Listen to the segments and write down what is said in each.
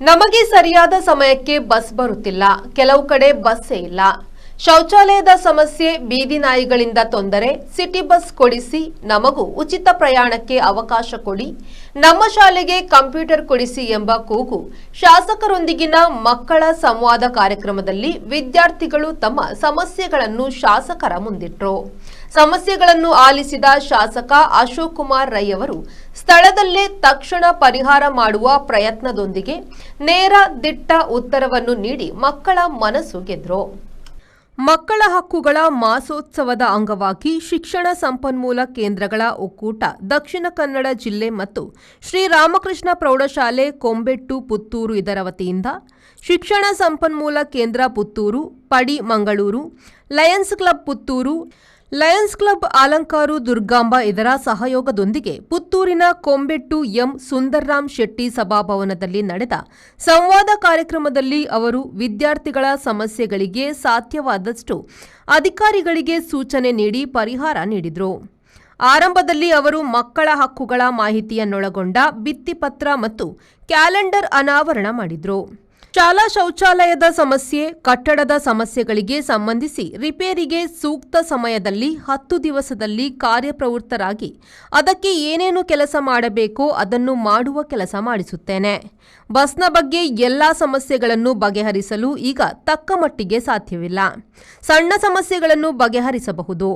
ನಮಗೆ ಸರಿಯಾದ ಸಮಯಕ್ಕೆ ಬಸ್ ಬರುತ್ತಿಲ್ಲ. ಕೆಲವು ಕಡೆ ಬಸ್ಸೇ ಇಲ್ಲ. ಶೌಚಾಲಯದ ಸಮಸ್ಯೆ, ಬೀದಿ ನಾಯಿಗಳಿಂದ ತೊಂದರೆ. ಸಿಟಿ ಬಸ್ ಕೊಡಿಸಿ, ನಮಗೂ ಉಚಿತ ಪ್ರಯಾಣಕ್ಕೆ ಅವಕಾಶ ಕೊಡಿ, ನಮ್ಮ ಶಾಲೆಗೆ ಕಂಪ್ಯೂಟರ್ ಕೊಡಿಸಿ ಎಂಬ ಕೂಗು ಶಾಸಕರೊಂದಿಗಿನ ಮಕ್ಕಳ ಸಂವಾದ ಕಾರ್ಯಕ್ರಮದಲ್ಲಿ ವಿದ್ಯಾರ್ಥಿಗಳು ತಮ್ಮ ಸಮಸ್ಯೆಗಳನ್ನು ಶಾಸಕರ ಮುಂದಿಟ್ಟರು. ಸಮಸ್ಯೆಗಳನ್ನು ಆಲಿಸಿದ ಶಾಸಕ ಅಶೋಕ್ ಕುಮಾರ್ ರೈ ಅವರು ಸ್ಥಳದಲ್ಲೇ ತಕ್ಷಣ ಪರಿಹಾರ ಮಾಡುವ ಪ್ರಯತ್ನದೊಂದಿಗೆ ನೇರ ದಿಟ್ಟ ಉತ್ತರವನ್ನು ನೀಡಿ ಮಕ್ಕಳ ಮನಸ್ಸು ಗೆದ್ರು. ಮಕ್ಕಳ ಹಕ್ಕುಗಳ ಮಾಸೋತ್ಸವದ ಅಂಗವಾಗಿ ಶಿಕ್ಷಣ ಸಂಪನ್ಮೂಲ ಕೇಂದ್ರಗಳ ಒಕ್ಕೂಟ ದಕ್ಷಿಣ ಕನ್ನಡ ಜಿಲ್ಲೆ ಮತ್ತು ಶ್ರೀರಾಮಕೃಷ್ಣ ಪ್ರೌಢಶಾಲೆ ಕೊಂಬೆಟ್ಟು ಪುತ್ತೂರು ಇದರ ವತಿಯಿಂದ ಶಿಕ್ಷಣ ಸಂಪನ್ಮೂಲ ಕೇಂದ್ರ ಪುತ್ತೂರು, ಪಡಿ Mangaluru, lions club Puttur, lions club Alankaru Durgamba ಇದರ ಸಹಯೋಗದೊಂದಿಗೆ ಪುತ್ತೂರಿನ ಕೊಂಬೆಟ್ಟು ಎಂ ಸುಂದರ್ರಾಮ್ ಶೆಟ್ಟಿ ಸಭಾಭವನದಲ್ಲಿ ನಡೆದ ಸಂವಾದ ಕಾರ್ಯಕ್ರಮದಲ್ಲಿ ಅವರು ವಿದ್ಯಾರ್ಥಿಗಳ ಸಮಸ್ಯೆಗಳಿಗೆ ಸಾಧ್ಯವಾದಷ್ಟು ಅಧಿಕಾರಿಗಳಿಗೆ ಸೂಚನೆ ನೀಡಿ ಪರಿಹಾರ ನೀಡಿದರು. ಆರಂಭದಲ್ಲಿ ಅವರು ಮಕ್ಕಳ ಹಕ್ಕುಗಳ ಮಾಹಿತಿಯನ್ನೊಳಗೊಂಡ ಭಿತ್ತಿಪತ್ರ ಮತ್ತು ಕ್ಯಾಲೆಂಡರ್ ಅನಾವರಣ ಮಾಡಿದರು. ಶಾಲಾ ಶೌಚಾಲಯದ ಸಮಸ್ಯೆ, ಕಟ್ಟಡದ ಸಮಸ್ಯೆಗಳಿಗೆ ಸಂಬಂಧಿಸಿ ರಿಪೇರಿಗೆ ಸೂಕ್ತ ಸಮಯದಲ್ಲಿ 10 ದಿವಸದಲ್ಲಿ ಕಾರ್ಯಪ್ರವೃತ್ತರಾಗಿ ಅದಕ್ಕೆ ಏನೇನು ಕೆಲಸ ಮಾಡಬೇಕೋ ಅದನ್ನು ಮಾಡುವ ಕೆಲಸ ಮಾಡಿಸುತ್ತೇನೆ. ಬಸ್ನ ಬಗ್ಗೆ ಎಲ್ಲಾ ಸಮಸ್ಯೆಗಳನ್ನು ಬಗೆಹರಿಸಲು ಈಗ ತಕ್ಕ ಮಟ್ಟಿಗೆ ಸಾಧ್ಯವಿಲ್ಲ. ಸಣ್ಣ ಸಮಸ್ಯೆಗಳನ್ನು ಬಗೆಹರಿಸಬಹುದು.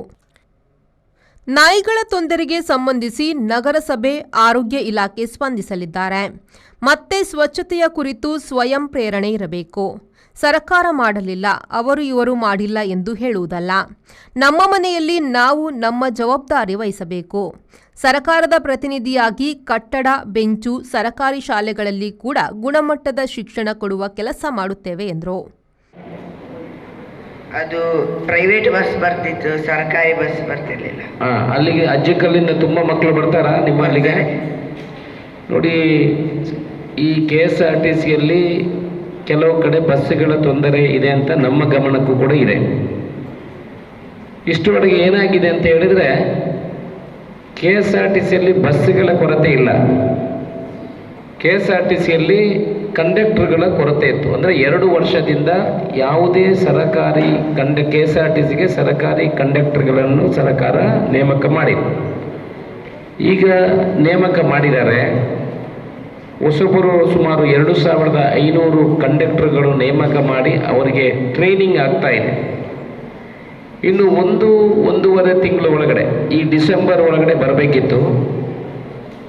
ನಾಯಿಗಳ ತೊಂದರೆಗೆ ಸಂಬಂಧಿಸಿ ನಗರಸಭೆ, ಆರೋಗ್ಯ ಇಲಾಖೆ ಸ್ಪಂದಿಸಲಿದ್ದಾರೆ. ಮತ್ತೆ ಸ್ವಚ್ಛತೆಯ ಕುರಿತು ಸ್ವಯಂ ಪ್ರೇರಣೆ ಇರಬೇಕು. ಸರ್ಕಾರ ಮಾಡಲಿಲ್ಲ, ಅವರು ಇವರು ಮಾಡಿಲ್ಲ ಎಂದು ಹೇಳುವುದಲ್ಲ. ನಮ್ಮ ಮನೆಯಲ್ಲಿ ನಾವು ನಮ್ಮ ಜವಾಬ್ದಾರಿ ವಹಿಸಬೇಕು. ಸರ್ಕಾರದ ಪ್ರತಿನಿಧಿಯಾಗಿ ಕಟ್ಟಡ, ಬೆಂಚು, ಸರ್ಕಾರಿ ಶಾಲೆಗಳಲ್ಲಿ ಕೂಡ ಗುಣಮಟ್ಟದ ಶಿಕ್ಷಣ ಕೊಡುವ ಕೆಲಸ ಮಾಡುತ್ತೇವೆ ಎಂದರು. ಅದು ಪ್ರೈವೇಟ್ ಬಸ್ ಬರ್ತಿತ್ತು, ಸರ್ಕಾರಿ ಬಸ್ ಬರ್ತಿರ್ಲಿಲ್ಲ. ಅಲ್ಲಿಗೆ ಅಜ್ಜಿಕಲ್ಲಿಂದ ತುಂಬ ಮಕ್ಕಳು ಬರ್ತಾರಾ ನಿಮ್ಮ ಅಲ್ಲಿಗೆ? ನೋಡಿ, ಈ KSRTCಯಲ್ಲಿ ಕೆಲವು ಕಡೆ ಬಸ್ಸುಗಳ ತೊಂದರೆ ಇದೆ ಅಂತ ನಮ್ಮ ಗಮನಕ್ಕೂ ಕೂಡ ಇದೆ. ಇಷ್ಟರೊಳಗೆ ಏನಾಗಿದೆ ಅಂತ ಹೇಳಿದರೆ, KSRTCಯಲ್ಲಿ ಬಸ್ಸುಗಳ ಕೊರತೆ ಇಲ್ಲ. KSRTCಯಲ್ಲಿ ಕಂಡಕ್ಟರ್ಗಳ ಕೊರತೆ ಇತ್ತು. ಅಂದರೆ 2 ವರ್ಷದಿಂದ ಯಾವುದೇ ಸರಕಾರಿ KSRTCಗೆ ಸರಕಾರಿ ಕಂಡಕ್ಟರ್ಗಳನ್ನು ಸರ್ಕಾರ ನೇಮಕ ಮಾಡಿದೆ. ಈಗ ನೇಮಕ ಮಾಡಿದ್ದಾರೆ. ಹೊಸಬರು ಸುಮಾರು 2500 ಕಂಡಕ್ಟರ್ಗಳು ನೇಮಕ ಮಾಡಿ ಅವರಿಗೆ ಟ್ರೈನಿಂಗ್ ಆಗ್ತಾ ಇದೆ. ಇನ್ನು 1-1.5 ತಿಂಗಳ ಒಳಗಡೆ, ಈ ಡಿಸೆಂಬರ್ ಒಳಗಡೆ ಬರಬೇಕಿತ್ತು.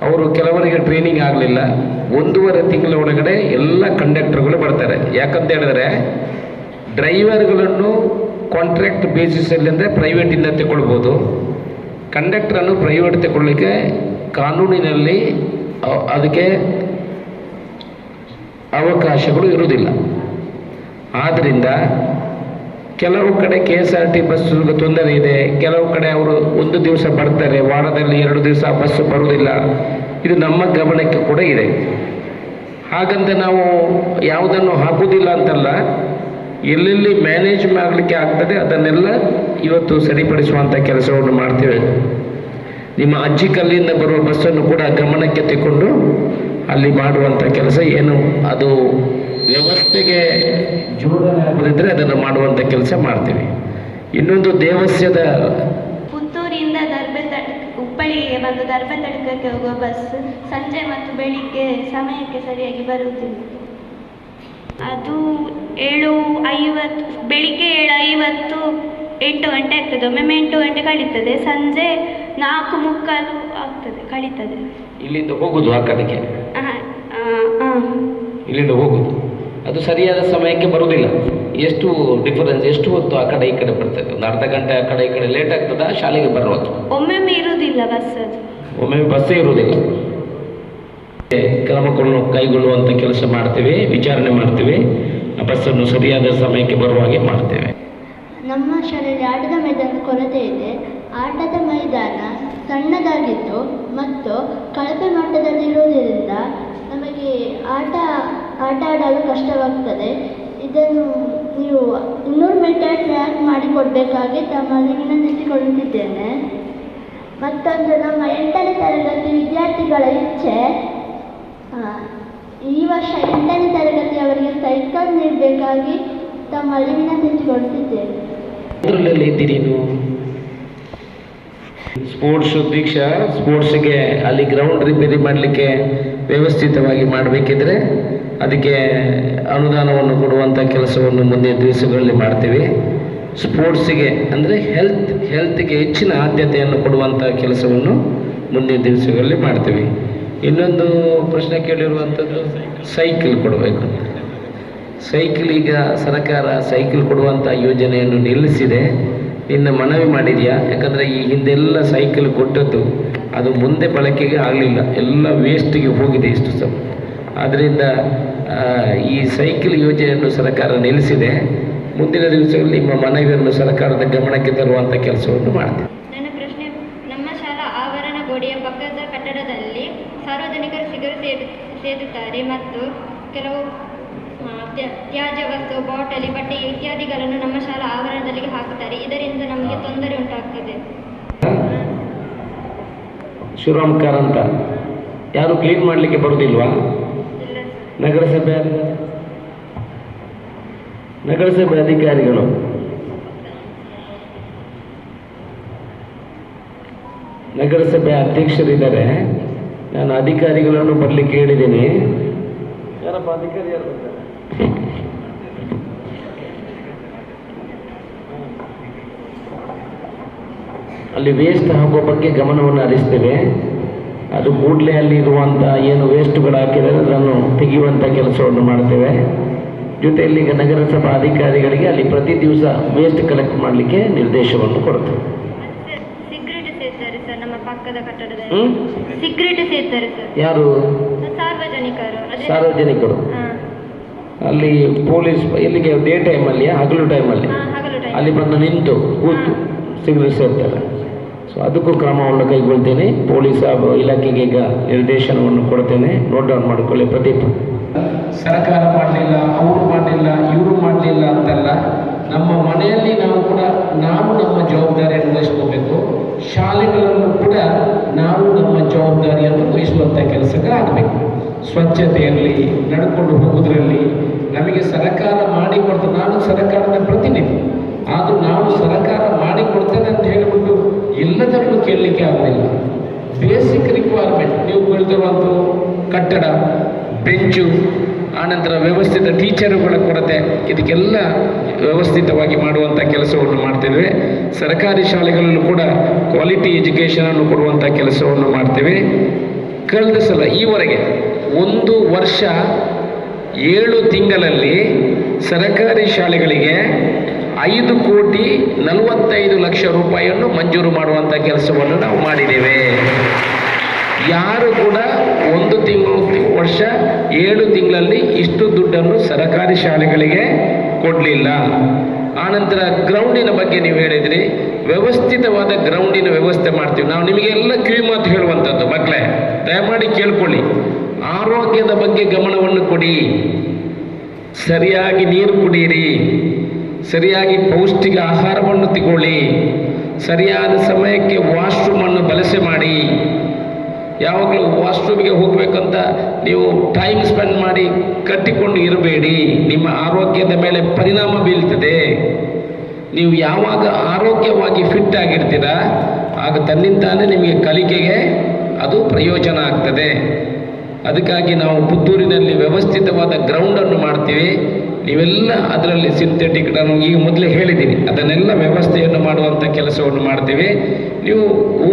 ಅವರು ಕೆಲವರಿಗೆ ಟ್ರೈನಿಂಗ್ ಆಗಲಿಲ್ಲ. 1.5 ತಿಂಗಳ ಒಳಗಡೆ ಎಲ್ಲ ಕಂಡಕ್ಟರ್ಗಳು ಬರ್ತಾರೆ. ಯಾಕಂತ ಹೇಳಿದ್ರೆ, ಡ್ರೈವರ್ಗಳನ್ನು ಕಾಂಟ್ರಾಕ್ಟ್ ಬೇಸಿಸಲ್ಲಿ ಅಂದರೆ ಪ್ರೈವೇಟಿಂದ ತಗೊಳ್ಬೋದು. ಕಂಡಕ್ಟರನ್ನು ಪ್ರೈವೇಟ್ ತಗೊಳ್ಳಿಕ್ಕೆ ಕಾನೂನಿನಲ್ಲಿ ಅದಕ್ಕೆ ಅವಕಾಶಗಳು ಇರುವುದಿಲ್ಲ. ಆದ್ದರಿಂದ ಕೆಲವು ಕಡೆ KSRT ಬಸ್ಸುಗೆ ತೊಂದರೆ ಇದೆ. ಕೆಲವು ಕಡೆ ಅವರು 1 ದಿವಸ ಬರ್ತಾರೆ, ವಾರದಲ್ಲಿ 2 ದಿವಸ ಬಸ್ಸು ಬರುವುದಿಲ್ಲ. ಇದು ನಮ್ಮ ಗಮನಕ್ಕೆ ಕೂಡ ಇದೆ. ಹಾಗಂತ ನಾವು ಯಾವುದನ್ನು ಹಾಕುವುದಿಲ್ಲ ಅಂತಲ್ಲ, ಎಲ್ಲೆಲ್ಲಿ ಮ್ಯಾನೇಜ್ ಮಾಡಲಿಕ್ಕೆ ಆಗ್ತದೆ ಅದನ್ನೆಲ್ಲ ಇವತ್ತು ಸರಿಪಡಿಸುವಂಥ ಕೆಲಸವನ್ನು ಮಾಡ್ತೇವೆ. ನಿಮ್ಮ ಅಜ್ಜಿಕಲ್ಲಿಂದ ಬರುವ ಬಸ್ಸನ್ನು ಕೂಡ ಗಮನಕ್ಕೆ ತಗೊಂಡು ಅಲ್ಲಿ ಮಾಡುವಂಥ ಕೆಲಸ ಏನು ಅದು ವ್ಯವಸ್ಥೆಗೆ ಜೋಡಣೆ ಅದನ್ನು ಮಾಡುವಂಥ ಕೆಲಸ ಮಾಡ್ತೀವಿ. ಇನ್ನೊಂದು ದೇವಸ್ಯದ ಪುತ್ತೂರಿಂದ ಹುಬ್ಬಳ್ಳಿಗೆ ಬಂದು ದರ್ಬತಡ್ಕಕ್ಕೆ ಹೋಗುವ ಬಸ್ ಸಂಜೆ ಮತ್ತು ಬೆಳಿಗ್ಗೆ ಸಮಯಕ್ಕೆ ಸರಿಯಾಗಿ ಬರುವುದಿಲ್ಲ. ಅದು 7:50 ಬೆಳಿಗ್ಗೆ 7:50 8 ಗಂಟೆ ಆಗ್ತದೆ. ಒಮ್ಮೆ 8 ಗಂಟೆ ಕಳೀತದೆ. ಸಂಜೆ 4:45 ಆಗ್ತದೆ, ಕಳೀತದೆ. ಇಲ್ಲಿಂದ ಹೋಗುದು ಆ ಕಡೆಗೆ, ಇಲ್ಲಿಂದ ಹೋಗುದು ಅದು ಸರಿಯಾದ ಸಮಯಕ್ಕೆ ಬರುವುದಿಲ್ಲ. ಎಷ್ಟು ಡಿಫರೆನ್ಸ್, ಎಷ್ಟು ಹೊತ್ತು ಆ ಕಡೆ ಈ ಕಡೆ ಬರ್ತದೆ? ಒಂದು ಅರ್ಧ ಗಂಟೆ ಆ ಕಡೆ ಈ ಕಡೆ ಲೇಟ್ ಆಗ್ತದೆ ಶಾಲೆಗೆ ಬರುವಾಗ. ಒಮ್ಮೊಮ್ಮೆ ಇರುವುದಿಲ್ಲ ಬಸ್, ಅದು ಒಮ್ಮೊಮ್ಮೆ ಬಸ್ಸೇ ಇರುವುದಿಲ್ಲ. ಕ್ರಮಗಳನ್ನು ಕೈಗೊಳ್ಳುವಂಥ ಕೆಲಸ ಮಾಡ್ತೀವಿ, ವಿಚಾರಣೆ ಮಾಡ್ತೀವಿ. ಆ ಬಸ್ಸನ್ನು ಸರಿಯಾದ ಸಮಯಕ್ಕೆ ಬರುವ ಹಾಗೆ ಮಾಡ್ತೇವೆ. ನಮ್ಮ ಶಾಲೆಯಲ್ಲಿ ಆಟದ ಮೈದಾನದ ಕೊರತೆ ಇದೆ. ಆಟದ ಮೈದಾನ ಸಣ್ಣದಾಗಿದ್ದು ಮತ್ತು ಕಳಪೆ ಮಟ್ಟದಲ್ಲಿರುವುದರಿಂದ ನಮಗೆ ಆಟ ಆಡಲು ಕಷ್ಟವಾಗ್ತದೆ. ಇದನ್ನು ನೀವು 200 ಮೀಟರ್ ಟ್ರ್ಯಾಕ್ ಮಾಡಿಕೊಡಬೇಕಾಗಿ ತಮ್ಮಲ್ಲಿ ವಿನಂತಿಸಿಕೊಳ್ಳುತ್ತಿದ್ದೇನೆ. ಮತ್ತೊಂದು, ನಮ್ಮ 8ನೇ ತರಗತಿ ವಿದ್ಯಾರ್ಥಿಗಳ ಇಚ್ಛೆ ಈ ವರ್ಷ 8ನೇ ತರಗತಿಯವರಿಗೆ ಸೈಕಲ್ ನೀಡಬೇಕಾಗಿ ತಮ್ಮಲ್ಲಿ ವಿನಂತಿಸಿಕೊಳ್ತಿದ್ದೇವೆ. ಅದರಲ್ಲಿ ಇದ್ದೀರಿ ನೀವು ಸ್ಪೋರ್ಟ್ಸ್ ದೀಕ್ಷಾ ಸ್ಪೋರ್ಟ್ಸ್ಗೆ ಅಲ್ಲಿ ಗ್ರೌಂಡ್ ರಿಪೇರಿ ಮಾಡಲಿಕ್ಕೆ ವ್ಯವಸ್ಥಿತವಾಗಿ ಮಾಡಬೇಕಿದ್ರೆ ಅದಕ್ಕೆ ಅನುದಾನವನ್ನು ಕೊಡುವಂಥ ಕೆಲಸವನ್ನು ಮುಂದಿನ ದಿವಸಗಳಲ್ಲಿ ಮಾಡ್ತೀವಿ. ಸ್ಪೋರ್ಟ್ಸಿಗೆ ಅಂದರೆ ಹೆಲ್ತ್ಗೆ ಹೆಚ್ಚಿನ ಆದ್ಯತೆಯನ್ನು ಕೊಡುವಂಥ ಕೆಲಸವನ್ನು ಮುಂದಿನ ದಿವಸಗಳಲ್ಲಿ ಮಾಡ್ತೀವಿ. ಇನ್ನೊಂದು ಪ್ರಶ್ನೆ ಕೇಳಿರುವಂಥದ್ದು ಸೈಕಲ್ ಕೊಡಬೇಕು ಅಂತ. ಸೈಕಲ್ ಈಗ ಸರ್ಕಾರ ಸೈಕಲ್ ಕೊಡುವಂಥ ಯೋಜನೆಯನ್ನು ನಿಲ್ಲಿಸಿದೆ. ಇನ್ನು ಮನವಿ ಮಾಡಿದೆಯಾ? ಯಾಕಂದರೆ ಈ ಹಿಂದೆಲ್ಲ ಸೈಕಲ್ ಕೊಟ್ಟದ್ದು ಅದು ಮುಂದೆ ಬಳಕೆಗೆ ಆಗಲಿಲ್ಲ, ಎಲ್ಲ ವೇಸ್ಟಿಗೆ ಹೋಗಿದೆ ಇಷ್ಟು ಸಹ. ಆದ್ದರಿಂದ ಈ ಸೈಕಲ್ ಯೋಜನೆಯನ್ನು ಸರ್ಕಾರ ನಿಲ್ಲಿಸಿದೆ. ಮುಂದಿನ ದಿವಸಗಳಲ್ಲಿ ನಿಮ್ಮ ಮನವಿಯನ್ನು ಸರ್ಕಾರದ ಗಮನಕ್ಕೆ ತರುವಂಥ ಕೆಲಸವನ್ನು ಮಾಡ್ತೇವೆ. ನನ್ನ ಪ್ರಶ್ನೆ, ನಮ್ಮ ಶಾಲಾ ಆವರಣ ಗೋಡೆಯ ಪಕ್ಕದ ಕಟ್ಟಡದಲ್ಲಿ ಸಾರ್ವಜನಿಕರು ಸಿಗರು ಸೇದುತ್ತಾರೆ ಮತ್ತು ಕೆಲವು ತ್ಯಾಜ್ಯ ವಸ್ತು, ಬಾಟಲಿ, ಬಟ್ಟೆ ಇತ್ಯಾದಿಗಳನ್ನು ನಮ್ಮ ಶಾಲಾ ಆವರಣದಲ್ಲಿ ಹಾಕುತ್ತಾರೆ. ಇದರಿಂದ ನಮಗೆ ತೊಂದರೆ ಉಂಟಾಗ್ತದೆ. ಶಿವರಾಮ್ಕರ್ ಅಂತ ಯಾರು ಕ್ಲೀನ್ ಮಾಡಲಿಕ್ಕೆ ಬರುವುದಿಲ್ವಾ? ನಗರಸಭೆ ಅಧಿಕಾರಿಗಳು ನಗರಸಭೆ ಅಧ್ಯಕ್ಷರಿದ್ದಾರೆ. ನಾನು ಅಧಿಕಾರಿಗಳನ್ನು ಬರಲಿಕ್ಕೆ ಹೇಳಿದ್ದೀನಿ. ಯಾರಪ್ಪ ಅಧಿಕಾರಿ ಯಾರು? ಅಲ್ಲಿ ವೇಸ್ಟ್ ಹಾಕುವ ಬಗ್ಗೆ ಗಮನವನ್ನು ಹರಿಸ್ತೇವೆ. ಅದು ಕೂಡಲೇ ಅಲ್ಲಿ ಇರುವಂಥ ಏನು ವೇಸ್ಟ್ಗಳು ಹಾಕಿದರೆ ಅದನ್ನು ತೆಗೆಯುವಂಥ ಕೆಲಸವನ್ನು ಮಾಡ್ತೇವೆ. ಜೊತೆಯಲ್ಲಿ ಈಗ ನಗರಸಭಾ ಅಧಿಕಾರಿಗಳಿಗೆ ಅಲ್ಲಿ ಪ್ರತಿ ದಿವಸ ವೇಸ್ಟ್ ಕಲೆಕ್ಟ್ ಮಾಡಲಿಕ್ಕೆ ನಿರ್ದೇಶವನ್ನು ಕೊಡ್ತೇವೆ. ಸಿಗರೇಟ್ ಸೇರ್ತಾರೆ ಸರ್ ನಮ್ಮ ಪಕ್ಕದ ಕಟ್ಟಡದಲ್ಲಿ. ಸಿಗರೇಟ್ ಸೇರ್ತಾರೆ ಸರ್. ಯಾರು? ಸಾರ್ವಜನಿಕರು. ಅಲ್ಲಿ ಪೊಲೀಸ್ ಎಲ್ಲಿಗೆ ಡೇ ಟೈಮಲ್ಲಿ ಹಗಲು ಟೈಮಲ್ಲಿ ಅಲ್ಲಿ ಬಂದು ನಿಂತು ಕೂತು ಸಿಗರೇಟ್ ಸೇರ್ತಾರೆ. ಸೊ ಅದಕ್ಕೂ ಕ್ರಮವನ್ನು ಕೈಗೊಳ್ತೇನೆ. ಪೊಲೀಸ್ ಇಲಾಖೆಗೆ ಈಗ ನಿರ್ದೇಶನವನ್ನು ಕೊಡ್ತೇನೆ. ನೋಟ್ ಡೌನ್ ಮಾಡಿಕೊಳ್ಳಿ. ಪ್ರದೀಪ್, ಸರ್ಕಾರ ಮಾಡಲಿಲ್ಲ, ಅವರು ಮಾಡಲಿಲ್ಲ, ಇವರು ಮಾಡಲಿಲ್ಲ ಅಂತಲ್ಲ. ನಮ್ಮ ಮನೆಯಲ್ಲಿ ನಾವು ನಮ್ಮ ಜವಾಬ್ದಾರಿಯನ್ನು ವಹಿಸ್ಕೋಬೇಕು. ಶಾಲೆಗಳನ್ನು ಕೂಡ ನಾವು ನಮ್ಮ ಜವಾಬ್ದಾರಿಯನ್ನು ವಹಿಸುವಂಥ ಕೆಲಸಗಳಾಗಬೇಕು. ಸ್ವಚ್ಛತೆಯಲ್ಲಿ ನಡ್ಕೊಂಡು ಹೋಗೋದ್ರಲ್ಲಿ ನಮಗೆ ಸರ್ಕಾರ ಮಾಡಿಕೊಡ್ತದೆ. ನಾನು ಸರ್ಕಾರದ ಪ್ರತಿನಿಧಿ, ಆದರೂ ನಾವು ಸರ್ಕಾರ ಮಾಡಿಕೊಡ್ತೇನೆ ಅಂತ ಹೇಳಿಬಿಟ್ಟು ಎಲ್ಲದರಲ್ಲೂ ಕೇಳಲಿಕ್ಕೆ ಆಗೋದಿಲ್ಲ. ಬೇಸಿಕ್ ರಿಕ್ವೈರ್ಮೆಂಟ್ ನೀವು ಕೇಳ್ತಿರುವಂಥ ಕಟ್ಟಡ, ಬೆಂಚು, ಆನಂತರ ವ್ಯವಸ್ಥಿತ ಟೀಚರುಗಳ ಕೊರತೆ, ಇದಕ್ಕೆಲ್ಲ ವ್ಯವಸ್ಥಿತವಾಗಿ ಮಾಡುವಂಥ ಕೆಲಸವನ್ನು ಮಾಡ್ತೇವೆ. ಸರ್ಕಾರಿ ಶಾಲೆಗಳಲ್ಲೂ ಕೂಡ ಕ್ವಾಲಿಟಿ ಎಜುಕೇಷನನ್ನು ಕೊಡುವಂಥ ಕೆಲಸವನ್ನು ಮಾಡ್ತೇವೆ. ಕಳೆದ ಸಲ ಈವರೆಗೆ 1 ವರ್ಷ 7 ತಿಂಗಳಲ್ಲಿ ಸರ್ಕಾರಿ ಶಾಲೆಗಳಿಗೆ 5,45,00,000 ರೂಪಾಯಿಯನ್ನು ಮಂಜೂರು ಮಾಡುವಂಥ ಕೆಲಸವನ್ನು ನಾವು ಮಾಡಿದ್ದೇವೆ. ಯಾರು ಕೂಡ 1 ವರ್ಷ 7 ತಿಂಗಳಲ್ಲಿ ಇಷ್ಟು ದುಡ್ಡನ್ನು ಸರ್ಕಾರಿ ಶಾಲೆಗಳಿಗೆ ಕೊಡಲಿಲ್ಲ. ಆನಂತರ ಗ್ರೌಂಡಿನ ಬಗ್ಗೆ ನೀವು ಹೇಳಿದ್ರಿ. ವ್ಯವಸ್ಥಿತವಾದ ಗ್ರೌಂಡಿನ ವ್ಯವಸ್ಥೆ ಮಾಡ್ತೀವಿ ನಾವು. ನಿಮಗೆಲ್ಲ ಕಿವಿ ಮಾತು ಹೇಳುವಂಥದ್ದು, ಮಕ್ಕಳೇ ದಯಮಾಡಿ ಕೇಳ್ಕೊಳ್ಳಿ. ಆರೋಗ್ಯದ ಬಗ್ಗೆ ಗಮನವನ್ನು ಕೊಡಿ. ಸರಿಯಾಗಿ ನೀರು ಕುಡಿಯಿರಿ, ಸರಿಯಾಗಿ ಪೌಷ್ಟಿಕ ಆಹಾರವನ್ನು ತಗೊಳ್ಳಿ, ಸರಿಯಾದ ಸಮಯಕ್ಕೆ ವಾಶ್ರೂಮನ್ನು ಬಳಕೆ ಮಾಡಿ. ಯಾವಾಗಲೂ ವಾಶ್ರೂಮಿಗೆ ಹೋಗಬೇಕಂತ ನೀವು ಟೈಮ್ ಸ್ಪೆಂಡ್ ಮಾಡಿ ಕಟ್ಟಿಕೊಂಡು ಇರಬೇಡಿ. ನಿಮ್ಮ ಆರೋಗ್ಯದ ಮೇಲೆ ಪರಿಣಾಮ ಬೀಳ್ತದೆ. ನೀವು ಯಾವಾಗ ಆರೋಗ್ಯವಾಗಿ ಫಿಟ್ ಆಗಿರ್ತೀರಾ ಆಗ ತನ್ನಿಂತಾನೇ ನಿಮಗೆ ಕಲಿಕೆಗೆ ಅದು ಪ್ರಯೋಜನ ಆಗ್ತದೆ. ಅದಕ್ಕಾಗಿ ನಾವು ಪುತ್ತೂರಿನಲ್ಲಿ ವ್ಯವಸ್ಥಿತವಾದ ಗ್ರೌಂಡನ್ನು ಮಾಡ್ತೀವಿ. ನೀವೆಲ್ಲ ಅದರಲ್ಲಿ ಸಿಂಥೆಟಿಕ್, ನಾನು ಈಗ ಮೊದಲೇ ಹೇಳಿದ್ದೀನಿ, ಅದನ್ನೆಲ್ಲ ವ್ಯವಸ್ಥೆಯನ್ನು ಮಾಡುವಂಥ ಕೆಲಸವನ್ನು ಮಾಡ್ತೀವಿ. ನೀವು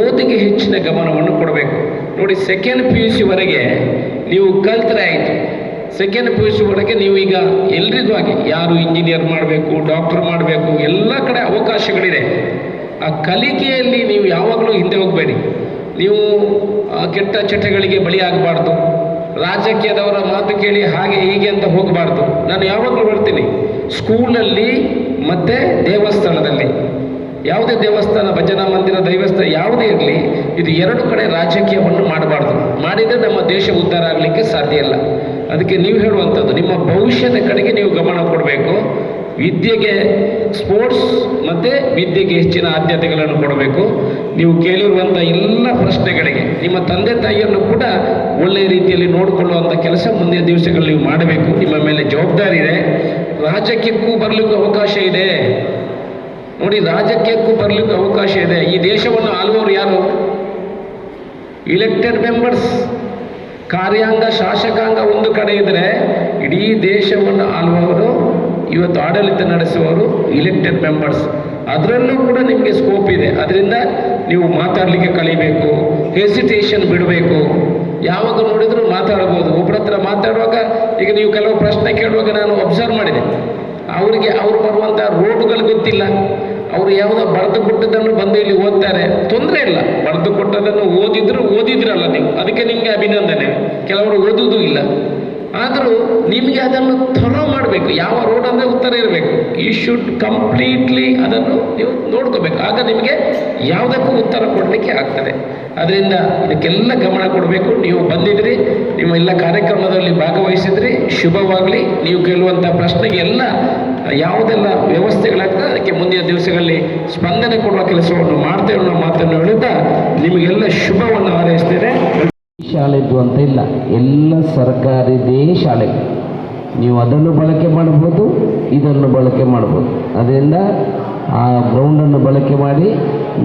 ಓದಿಗೆ ಹೆಚ್ಚಿನ ಗಮನವನ್ನು ಕೊಡಬೇಕು. ನೋಡಿ, ಸೆಕೆಂಡ್ PUC ವರೆಗೆ ನೀವು ಕಲ್ತರೆ ಆಯಿತು. ಸೆಕೆಂಡ್ PUC ವರೆಗೆ ನೀವು ಈಗ ಎಲ್ರಿಗೂ ಆಗಿ ಯಾರು ಇಂಜಿನಿಯರ್ ಮಾಡಬೇಕು, ಡಾಕ್ಟರ್ ಮಾಡಬೇಕು, ಎಲ್ಲ ಕಡೆ ಅವಕಾಶಗಳಿದೆ. ಆ ಕಲಿಕೆಯಲ್ಲಿ ನೀವು ಯಾವಾಗಲೂ ಹಿಂದೆ ಹೋಗಬೇಡಿ. ನೀವು ಕೆಟ್ಟ ಚಟಗಳಿಗೆ ಬಲಿಯಾಗಬಾರ್ದು. ರಾಜಕೀಯದವರ ಮಾತು ಕೇಳಿ ಹಾಗೆ ಹೀಗೆ ಅಂತ ಹೋಗಬಾರ್ದು. ನಾನು ಯಾವಾಗಲೂ ಹೇಳ್ತೀನಿ, ಸ್ಕೂಲಲ್ಲಿ ಮತ್ತು ದೇವಸ್ಥಾನದಲ್ಲಿ, ಯಾವುದೇ ದೇವಸ್ಥಾನ, ಭಜನಾ ಮಂದಿರ, ದೈವಸ್ಥಾನ ಯಾವುದೇ ಇರಲಿ, ಇದು 2 ಕಡೆ ರಾಜಕೀಯವನ್ನು ಮಾಡಬಾರ್ದು. ಮಾಡಿದರೆ ನಮ್ಮ ದೇಶ ಉದ್ಧಾರ ಆಗಲಿಕ್ಕೆ ಸಾಧ್ಯ ಇಲ್ಲ. ಅದಕ್ಕೆ ನೀವು ಹೇಳುವಂಥದ್ದು, ನಿಮ್ಮ ಭವಿಷ್ಯದ ಕಡೆಗೆ ನೀವು ಗಮನ ಕೊಡಬೇಕು. ವಿದ್ಯೆಗೆ, ಸ್ಪೋರ್ಟ್ಸ್ ಮತ್ತು ವಿದ್ಯೆಗೆ ಹೆಚ್ಚಿನ ಆದ್ಯತೆಗಳನ್ನು ಕೊಡಬೇಕು. ನೀವು ಕೇಳಿರುವಂಥ ಎಲ್ಲ ಪ್ರಶ್ನೆಗಳಿಗೆ ನಿಮ್ಮ ತಂದೆ ತಾಯಿಯನ್ನು ಕೂಡ ಒಳ್ಳೆಯ ರೀತಿಯಲ್ಲಿ ನೋಡಿಕೊಳ್ಳುವಂಥ ಕೆಲಸ ಮುಂದಿನ ದಿವಸಗಳಲ್ಲಿ ನೀವು ಮಾಡಬೇಕು. ನಿಮ್ಮ ಮೇಲೆ ಜವಾಬ್ದಾರಿ ಇದೆ. ರಾಜಕೀಯಕ್ಕೂ ಬರಲಿಕ್ಕೂ ಅವಕಾಶ ಇದೆ ನೋಡಿ, ರಾಜಕೀಯಕ್ಕೂ ಬರಲಿಕ್ಕೂ ಅವಕಾಶ ಇದೆ. ಈ ದೇಶವನ್ನು ಆಳುವವರು ಯಾರು? Elected members. ಕಾರ್ಯಾಂಗ, ಶಾಸಕಾಂಗ ಒಂದು ಕಡೆ ಇದ್ದರೆ ಇಡೀ ದೇಶವನ್ನು ಆಳುವವರು, ಇವತ್ತು ಆಡಳಿತ ನಡೆಸುವವರು ಇಲೆಕ್ಟೆಡ್ ಮೆಂಬರ್ಸ್. ಅದರಲ್ಲೂ ಕೂಡ ನಿಮಗೆ ಸ್ಕೋಪ್ ಇದೆ. ಅದರಿಂದ ನೀವು ಮಾತಾಡಲಿಕ್ಕೆ ಕಲಿಬೇಕು, ಹೆಸಿಟೇಷನ್ ಬಿಡಬೇಕು. ಯಾವಾಗ ನೋಡಿದರೂ ಮಾತಾಡ್ಬೋದು. ಒಬ್ಬರ ಹತ್ರ ಮಾತಾಡುವಾಗ, ಈಗ ನೀವು ಕೆಲವು ಪ್ರಶ್ನೆ ಕೇಳುವಾಗ ನಾನು ಅಬ್ಸರ್ವ್ ಮಾಡಿದೆ, ಅವರಿಗೆ ಅವರು ಬರುವಂಥ ರೋಡ್ಗಳು ಗೊತ್ತಿಲ್ಲ. ಅವರು ಯಾವುದೋ ಬರೆದು ಕೊಟ್ಟದನ್ನು ಬಂದು ಇಲ್ಲಿ ಓದ್ತಾರೆ, ತೊಂದರೆ ಇಲ್ಲ. ಬರೆದು ಕೊಟ್ಟದನ್ನು ಓದಿದ್ರಲ್ಲ ನೀವು, ಅದಕ್ಕೆ ನಿಮಗೆ ಅಭಿನಂದನೆ. ಕೆಲವರು ಓದುವುದೂ ಇಲ್ಲ, ಆದರೂ ನಿಮಗೆ ಅದನ್ನು ಥರೋ ಮಾಡಬೇಕು. ಯಾವ ರೋಡ್ ಅಂದರೆ ಉತ್ತರ ಇರಬೇಕು. ಯು ಶುಡ್ ಕಂಪ್ಲೀಟ್ಲಿ ಅದನ್ನು ನೀವು ನೋಡ್ಕೋಬೇಕು. ಆಗ ನಿಮಗೆ ಯಾವುದಕ್ಕೂ ಉತ್ತರ ಕೊಡಲಿಕ್ಕೆ ಆಗ್ತದೆ. ಅದರಿಂದ ಇದಕ್ಕೆಲ್ಲ ಗಮನ ಕೊಡಬೇಕು. ನೀವು ಬಂದಿದ್ರಿ, ನಿಮ್ಮ ಎಲ್ಲ ಕಾರ್ಯಕ್ರಮದಲ್ಲಿ ಭಾಗವಹಿಸಿದ್ರಿ, ಶುಭವಾಗಲಿ. ನೀವು ಕೇಳುವಂಥ ಪ್ರಶ್ನೆಗೆ ಎಲ್ಲ ಯಾವುದೆಲ್ಲ ವ್ಯವಸ್ಥೆಗಳಾಗ್ತದೆ ಅದಕ್ಕೆ ಮುಂದಿನ ದಿವಸಗಳಲ್ಲಿ ಸ್ಪಂದನೆ ಕೊಡುವ ಕೆಲಸವನ್ನು ಮಾಡ್ತೇವೆ ಅನ್ನೋ ಮಾತನ್ನು ಹೇಳುತ್ತಾ ನಿಮಗೆಲ್ಲ ಶುಭವನ್ನು ಹಾರೈಸ್ತೇನೆ. ಶಾಲೆದ್ದು ಅಂತ ಇಲ್ಲ, ಎಲ್ಲ ಸರ್ಕಾರಿದೇ ಶಾಲೆ. ನೀವು ಅದನ್ನು ಬಳಕೆ ಮಾಡ್ಬೋದು, ಇದನ್ನು ಬಳಕೆ ಮಾಡ್ಬೋದು. ಅದರಿಂದ ಆ ಗ್ರೌಂಡನ್ನು ಬಳಕೆ ಮಾಡಿ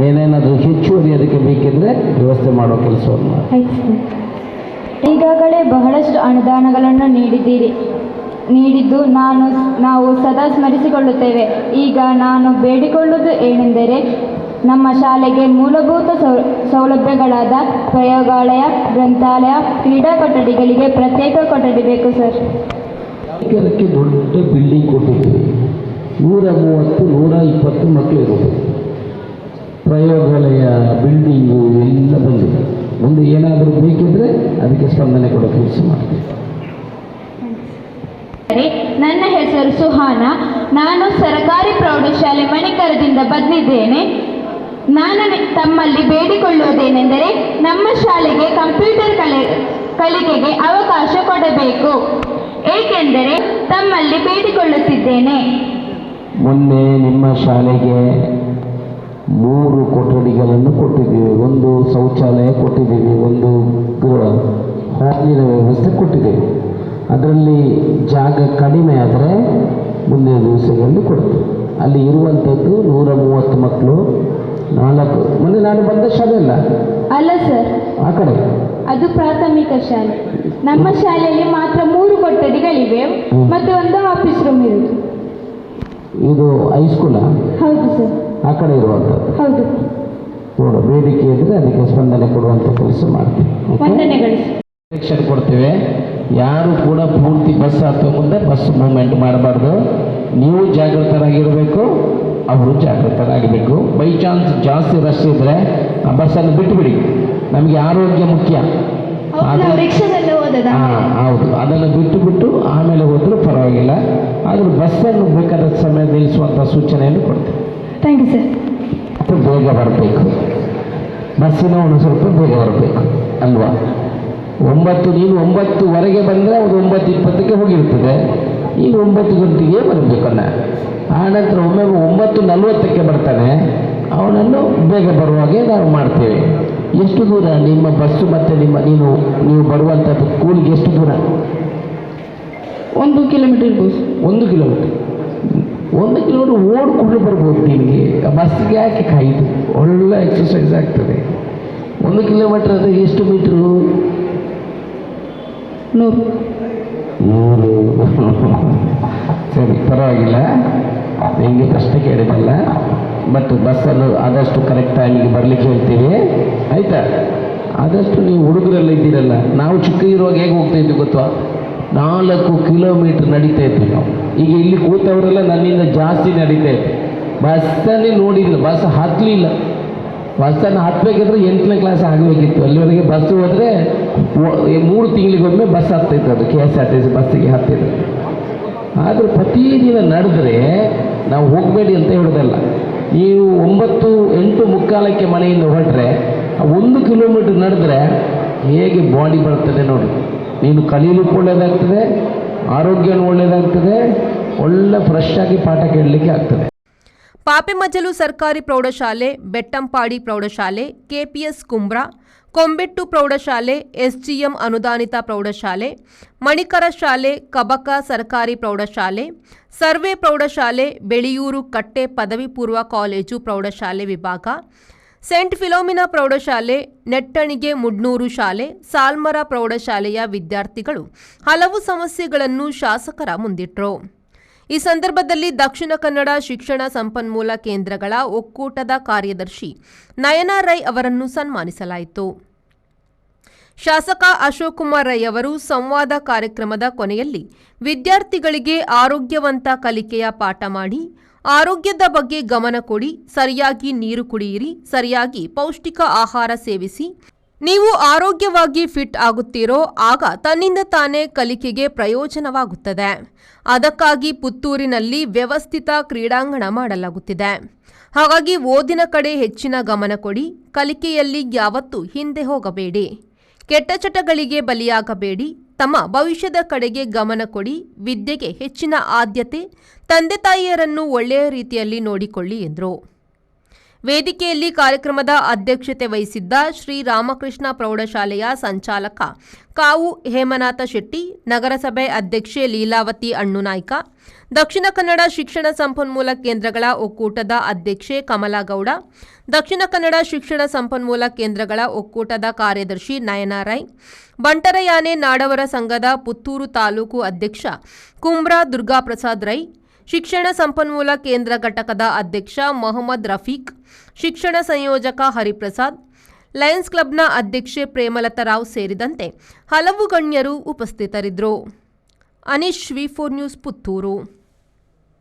ಮೇಲೇನಾದರೂ ಹೆಚ್ಚುವರಿ ಅದಕ್ಕೆ ಬೇಕಿದ್ರೆ ವ್ಯವಸ್ಥೆ ಮಾಡೋ ಕೆಲಸವನ್ನು ಮಾಡಿ. ಈಗಾಗಲೇ ಬಹಳಷ್ಟು ಅನುದಾನಗಳನ್ನು ನೀಡಿದ್ದು ನಾವು ಸದಾ ಸ್ಮರಿಸಿಕೊಳ್ಳುತ್ತೇವೆ. ಈಗ ನಾನು ಬೇಡಿಕೊಳ್ಳುವುದು ಏನೆಂದರೆ, ನಮ್ಮ ಶಾಲೆಗೆ ಮೂಲಭೂತ ಸೌಲಭ್ಯಗಳಾದ ಪ್ರಯೋಗಾಲಯ, ಗ್ರಂಥಾಲಯ, ಕ್ರೀಡಾ ಕೊಠಡಿಗಳಿಗೆ ಪ್ರತ್ಯೇಕ ಕೊಠಡಿ ಬೇಕು ಸರ್. ಅದಕ್ಕೆ ದೊಡ್ಡ ಬಿಲ್ಡಿಂಗ್ ಕೊಟ್ಟಿದ್ದೀವಿ. 130-120 ಮಕ್ಕಳು ಇರೋದು. ಪ್ರಯೋಗಾಲಯ ಬಿಲ್ಡಿಂಗು ಎಲ್ಲ ಬಂದಿದೆ. ಮುಂದೆ ಏನಾದರೂ ಬೇಕಿದ್ರೆ ಅದಕ್ಕೆ ಸ್ಪಂದನೆ ಕೊಡೋ ಕೆಲಸ ಮಾಡ್ತೀವಿ. ನನ್ನ ಹೆಸರು ಸುಹಾನಾ. ನಾನು ಸರ್ಕಾರಿ ಪ್ರೌಢಶಾಲೆ ಮಣಿಕರದಿಂದ ಬಂದಿದ್ದೇನೆ. ನಾನು ತಮ್ಮಲ್ಲಿ ಬೇಡಿಕೊಳ್ಳುವುದೇನೆಂದರೆ, ನಮ್ಮ ಶಾಲೆಗೆ ಕಂಪ್ಯೂಟರ್ ಕಲಿಕೆಗೆ ಅವಕಾಶ ಕೊಡಬೇಕು. ಏಕೆಂದರೆ ತಮ್ಮಲ್ಲಿ ಬೇಡಿಕೊಳ್ಳುತ್ತಿದ್ದೇನೆ. ಮೊನ್ನೆ ನಿಮ್ಮ ಶಾಲೆಗೆ 3 ಕೊಠಡಿಗಳನ್ನು ಕೊಟ್ಟಿದ್ದೀವಿ. ಒಂದು ಶೌಚಾಲಯ ಕೊಟ್ಟಿದ್ದೀವಿ, ಒಂದು ಹಾಲಿನ ವ್ಯವಸ್ಥೆ ಕೊಟ್ಟಿದ್ದೀವಿ. ಅದರಲ್ಲಿ ಜಾಗ ಕಡಿಮೆ ಆದರೆ ಮುಂದಿನ ದಿವಸಗಳಲ್ಲಿ ಕೊಡ್ತೀವಿ. ಅಲ್ಲಿ ಇರುವಂಥದ್ದು 130 ಮಕ್ಕಳು. 4 ಮೊನ್ನೆ ನಾನು ಬಂದ ಶಾಲೆ ಅಲ್ಲ ಸರ್, ಆ ಕಡೆ ಅದು ಪ್ರಾಥಮಿಕ ಶಾಲೆ. ನಮ್ಮ ಶಾಲೆಯಲ್ಲಿ ಮಾತ್ರ 3 ಕೊಠಡಿಗಳಿವೆ ಮತ್ತು ಒಂದು ಆಫೀಸ್ ರೂಮ್ ಇರುವುದು. ಇದು ಹೈಸ್ಕೂಲಾ? ಹೌದು ಸರ್. ಆ ಕಡೆ ಇರುವಂಥದ್ದು. ಹೌದು. ನೋಡು, ಬೇಡಿಕೆ ಇದ್ದರೆ ಅದಕ್ಕೆ ಸ್ಪಂದನೆ ಕೊಡುವಂಥ ಕೆಲಸ ಮಾಡ್ತೀವಿ. ವಂದನೆಗಳು. ಡೈರೆಕ್ಷನ್ ಕೊಡ್ತೇವೆ. ಯಾರು ಕೂಡ ಪೂರ್ತಿ ಬಸ್ ಹತ್ತೋ ಮುಂದೆ ಬಸ್ ಮೂವ್ಮೆಂಟ್ ಮಾಡಬಾರ್ದು. ನೀವು ಜಾಗೃತರಾಗಿರಬೇಕು, ಅವರು ಜಾಗೃತರಾಗಬೇಕು. ಬೈ ಚಾನ್ಸ್ ಜಾಸ್ತಿ ರಶ್ ಇದ್ದರೆ ಆ ಬಸ್ಸನ್ನು ಬಿಟ್ಟುಬಿಡಿ. ನಮಗೆ ಆರೋಗ್ಯ ಮುಖ್ಯ. ಹೌದು, ಅದನ್ನು ಬಿಟ್ಟು ಆಮೇಲೆ ಹೋದರೂ ಪರವಾಗಿಲ್ಲ. ಆದರೂ ಬಸ್ಸನ್ನು ಬೇಕಾದ ಸಮಯ ನಿಲ್ಲಿಸುವಂಥ ಸೂಚನೆಯನ್ನು ಕೊಡ್ತೇವೆ. Thank you sir. ಮತ್ತು ಬೇಗ ಬರಬೇಕು, ಬಸ್ಸಿನ ಒಂದು ಸ್ವಲ್ಪ ಬೇಗ ಬರಬೇಕು ಅಲ್ವಾ? 9 ನೀನು 9:00ವರೆಗೆ ಬಂದರೆ ಅದು 9:20ಕ್ಕೆ ಹೋಗಿರ್ತದೆ. ಈಗ 9 ಗಂಟೆಗೆ ಬರಬೇಕನ್ನ. ಆನಂತರ ಒಮ್ಮೆ 9:40ಕ್ಕೆ ಬರ್ತಾನೆ, ಅವನನ್ನು ಬೇಗ ಬರುವಾಗೆ ನಾವು ಮಾಡ್ತೇವೆ. ಎಷ್ಟು ದೂರ ನಿಮ್ಮ ಬಸ್ಸು ಮತ್ತು ನೀವು ಬರುವಂಥದ್ದು ಸ್ಕೂಲಿಗೆ ಎಷ್ಟು ದೂರ? 1 ಕಿಲೋಮೀಟರ್ ಇರ್ಬೋದು. 1 ಕಿಲೋಮೀಟರ್. 1 ಕಿಲೋಮೀಟರ್ ಓಡ್ಕೊಂಡು ಬರ್ಬೋದು. ನಿಮಗೆ ಬಸ್ಸಿಗೆ ಯಾಕೆ ಕಾಯ್ದು? ಒಳ್ಳೆ ಎಕ್ಸಸೈಸ್ ಆಗ್ತದೆ. 1 ಕಿಲೋಮೀಟರ್ ಅಂದರೆ ಎಷ್ಟು ಮೀಟ್ರು? 100. ಸರಿ, ಪರವಾಗಿಲ್ಲ. ನಿಮಗೆ ಪ್ರಶ್ನೆ ಕೇಳಿದಲ್ಲ. ಬಟ್ ಬಸ್ಸನ್ನು ಆದಷ್ಟು ಕರೆಕ್ಟ್ ಟೈಮಿಗೆ ಬರಲಿಕ್ಕೆ ಹೇಳ್ತೀವಿ, ಆಯಿತಾ? ಆದಷ್ಟು ನೀವು ಹುಡುಗರೆಲ್ಲ ಇದ್ದೀರಲ್ಲ, ನಾವು ಚಿಕ್ಕ ಇರುವಾಗ ಹೇಗೆ ಹೋಗ್ತಾ ಇದ್ವಿ ಗೊತ್ತಾ? 4 ಕಿಲೋಮೀಟ್ರ್ ನಡೀತಾ ಇದ್ವಿ ನಾವು. ಈಗ ಇಲ್ಲಿ ಕೂತವರೆಲ್ಲ ನನ್ನಿಂದ ಜಾಸ್ತಿ ನಡೀತಾ ಇದ್ವಿ. ಬಸ್ಸನ್ನೇ ನೋಡಿದ್ರು, ಬಸ್ ಹತ್ತಲಿಲ್ಲ. ಬಸ್ಸನ್ನು ಹತ್ತಬೇಕಿದ್ರೆ 8ನೇ ಕ್ಲಾಸ್ ಆಗಬೇಕಿತ್ತು. ಅಲ್ಲಿವರೆಗೆ ಬಸ್ಸು ಹೋದರೆ 3 ತಿಂಗಳಿಗೊಮ್ಮೆ ಬಸ್ ಹತ್ತಿತ್ತು. ಅದು KSRTC ಬಸ್ಸಿಗೆ ಹತ್ತಿದ್ರು. ಆದರೂ ಪ್ರತಿದಿನ ನಡೆದ್ರೆ ನಾವು ಹೋಗಬೇಡಿ ಅಂತ ಹೇಳೋದಲ್ಲ. ನೀವು 8:45ಕ್ಕೆ ಮನೆಯಿಂದ ಹೊರಟ್ರೆ 1 ಕಿಲೋಮೀಟ್ರ್ ನಡೆದ್ರೆ ಹೇಗೆ ಬಾಡಿ ಬರ್ತದೆ ನೋಡಿ. ನೀನು ಕಲೀಲಿಕ್ಕೆ ಒಳ್ಳೆಯದಾಗ್ತದೆ, ಆರೋಗ್ಯನೂ ಒಳ್ಳೆಯದಾಗ್ತದೆ, ಒಳ್ಳೆ ಫ್ರೆಶ್ ಆಗಿ ಪಾಠ ಕೇಳಲಿಕ್ಕೆ ಆಗ್ತದೆ. ಪಾಪೆಮಜಲು ಸರ್ಕಾರಿ ಪ್ರೌಢಶಾಲೆ, ಬೆಟ್ಟಂಪಾಡಿ ಪ್ರೌಢಶಾಲೆ, ಕೆಪಿಎಸ್ ಕುಂಬ್ರಾ, ಕೊಂಬೆಟ್ಟು ಪ್ರೌಢಶಾಲೆ, ಎಸ್ಜಿಎಂ ಅನುದಾನಿತ ಪ್ರೌಢಶಾಲೆ, ಮಣಿಕರ ಶಾಲೆ, ಕಬಕ ಸರ್ಕಾರಿ ಪ್ರೌಢಶಾಲೆ, ಸರ್ವೆ ಪ್ರೌಢಶಾಲೆ, ಬೆಳಿಯೂರು ಕಟ್ಟೆ ಪದವಿ ಪೂರ್ವ ಕಾಲೇಜು ಪ್ರೌಢಶಾಲೆ ವಿಭಾಗ, ಸೆಂಟ್ ಫಿಲೋಮಿನಾ ಪ್ರೌಢಶಾಲೆ, ನೆಟ್ಟಣಿಗೆ ಮುಡ್ನೂರು ಶಾಲೆ, ಸಾಲ್ಮರ ಪ್ರೌಢಶಾಲೆಯ ವಿದ್ಯಾರ್ಥಿಗಳು ಹಲವು ಸಮಸ್ಯೆಗಳನ್ನು ಶಾಸಕರ ಮುಂದಿಟ್ಟರು. ಈ ಸಂದರ್ಭದಲ್ಲಿ ದಕ್ಷಿಣ ಕನ್ನಡ ಶಿಕ್ಷಣ ಸಂಪನ್ಮೂಲ ಕೇಂದ್ರಗಳ ಒಕ್ಕೂಟದ ಕಾರ್ಯದರ್ಶಿ ನಯನಾ ರೈ ಅವರನ್ನು ಸನ್ಮಾನಿಸಲಾಯಿತು. ಶಾಸಕ ಅಶೋಕ್ ಕುಮಾರ್ ರೈ ಅವರು ಸಂವಾದ ಕಾರ್ಯಕ್ರಮದ ಕೊನೆಯಲ್ಲಿ ವಿದ್ಯಾರ್ಥಿಗಳಿಗೆ ಆರೋಗ್ಯವಂತ ಕಲಿಕೆಯ ಪಾಠ ಮಾಡಿ, ಆರೋಗ್ಯದ ಬಗ್ಗೆ ಗಮನ ಕೊಡಿ, ಸರಿಯಾಗಿ ನೀರು ಕುಡಿಯಿರಿ, ಸರಿಯಾಗಿ ಪೌಷ್ಟಿಕ ಆಹಾರ ಸೇವಿಸಿ, ನೀವು ಆರೋಗ್ಯವಾಗಿ ಫಿಟ್ ಆಗುತ್ತೀರೋ ಆಗ ತನ್ನಿಂದ ತಾನೇ ಕಲಿಕೆಗೆ ಪ್ರಯೋಜನವಾಗುತ್ತದೆ. ಅದಕ್ಕಾಗಿ ಪುತ್ತೂರಿನಲ್ಲಿ ವ್ಯವಸ್ಥಿತ ಕ್ರೀಡಾಂಗಣ ಮಾಡಲಾಗುತ್ತಿದೆ. ಹಾಗಾಗಿ ಓದಿನ ಕಡೆ ಹೆಚ್ಚಿನ ಗಮನ ಕೊಡಿ, ಕಲಿಕೆಯಲ್ಲಿ ಯಾವತ್ತೂ ಹಿಂದೆ ಹೋಗಬೇಡಿ, ಕೆಟ್ಟ ಚಟಗಳಿಗೆ ಬಲಿಯಾಗಬೇಡಿ, ತಮ್ಮ ಭವಿಷ್ಯದ ಕಡೆಗೆ ಗಮನ ಕೊಡಿ, ವಿದ್ಯೆಗೆ ಹೆಚ್ಚಿನ ಆದ್ಯತೆ, ತಂದೆ ತಾಯಿಯರನ್ನು ಒಳ್ಳೆಯ ರೀತಿಯಲ್ಲಿ ನೋಡಿಕೊಳ್ಳಿ ಎಂದರು. ವೇದಿಕೆಯಲ್ಲಿ ಕಾರ್ಯಕ್ರಮದ ಅಧ್ಯಕ್ಷತೆ ವಹಿಸಿದ್ದ ಶ್ರೀ ರಾಮಕೃಷ್ಣ ಪ್ರೌಢಶಾಲೆಯ ಸಂಚಾಲಕ ಕಾವು ಹೇಮನಾಥ ಶೆಟ್ಟಿ, ನಗರಸಭೆ ಅಧ್ಯಕ್ಷೆ ಲೀಲಾವತಿ ಅಣ್ಣುನಾಯ್ಕ, ದಕ್ಷಿಣ ಕನ್ನಡ ಶಿಕ್ಷಣ ಸಂಪನ್ಮೂಲ ಕೇಂದ್ರಗಳ ಒಕ್ಕೂಟದ ಅಧ್ಯಕ್ಷೆ ಕಮಲಾಗೌಡ, ದಕ್ಷಿಣ ಕನ್ನಡ ಶಿಕ್ಷಣ ಸಂಪನ್ಮೂಲ ಕೇಂದ್ರಗಳ ಒಕ್ಕೂಟದ ಕಾರ್ಯದರ್ಶಿ ನಯನಾ ರೈ, ಬಂಟರಯಾನೆ ನಾಡವರ ಸಂಘದ ಪುತ್ತೂರು ತಾಲೂಕು ಅಧ್ಯಕ್ಷ ಕುಂಬ್ರಾ ದುರ್ಗಾಪ್ರಸಾದ್ ರೈ, ಶಿಕ್ಷಣ ಸಂಪನ್ಮೂಲ ಕೇಂದ್ರ ಘಟಕದ ಅಧ್ಯಕ್ಷ ಮೊಹಮ್ಮದ್ ರಫೀಕ್, ಶಿಕ್ಷಣ ಸಂಯೋಜಕ ಹರಿಪ್ರಸಾದ್, ಲಯನ್ಸ್ ಕ್ಲಬ್ನ ಅಧ್ಯಕ್ಷೆ ಪ್ರೇಮಲತಾ ರಾವ್ ಸೇರಿದಂತೆ ಹಲವು ಗಣ್ಯರು ಉಪಸ್ಥಿತರಿದ್ದರು. ಅನೀಶ್, ವಿ4 ನ್ಯೂಸ್, ಪುತ್ತೂರು.